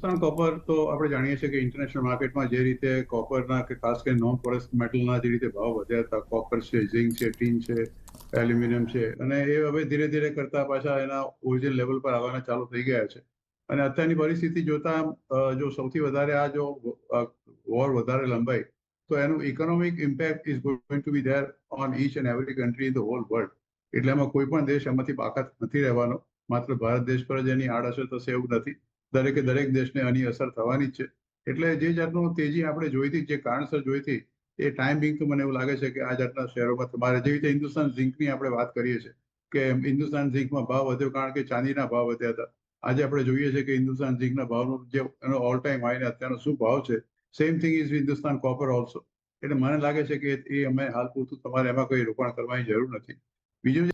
Copper તો આપણે જાણીએ છીએ કે ઇન્ટરનેશનલ માર્કેટમાં જે રીતે કોપરના કે ખાસ કરીને નોન પોરસ મેટલના જે રીતે ભાવ વધ્યા હતા, કોપર છે, ઝિંક છે, ટીન છે, એલ્યુમિનિયમ છે, અને એ હવે ધીરે ધીરે કરતા પાછા એના ઓરિજિનલ લેવલ પર આવવાના ચાલુ થઈ ગયા છે. અને અત્યારની પરિસ્થિતિ જોતા જો સૌથી વધારે આ જો વોર વધારે લંબાઈ તો એનું economic impact is going to be there on each and every country in the whole world. એટલે એમાં કોઈ પણ દેશ એમાંથી બાકાત નથી રહેવાનો. માત્ર ભારત દેશ પર જ એની આડઅસર થશે એવું નથી. દરેકે દરેક દેશને આની અસર થવાની જ છે. એટલે જે જાતનું તેજી આપણે જોઈતી, જે કારણસર જોઈતી, એ ટાઈમ બિંગ તો મને એવું લાગે છે કે આ જાતના શહેરોમાં તમારે જેવી રીતે હિન્દુસ્તાન ઝિંકની આપણે વાત કરીએ છીએ કે હિન્દુસ્તાન ઝિંકમાં ભાવ વધ્યો કારણ કે ચાંદીના ભાવ વધ્યા હતા. આજે આપણે જોઈએ છીએ કે હિન્દુસ્તાન ઝિંકના ભાવનો જે એનો ઓલ ટાઈમ હાઈ ને અત્યારનો શું ભાવ છે, same thing is Hindustan Copper also. એટલે મને લાગે છે કે એ અમે હાલ પૂરતું તમારે એમાં કોઈ રોકાણ કરવાની જરૂર નથી. બીજું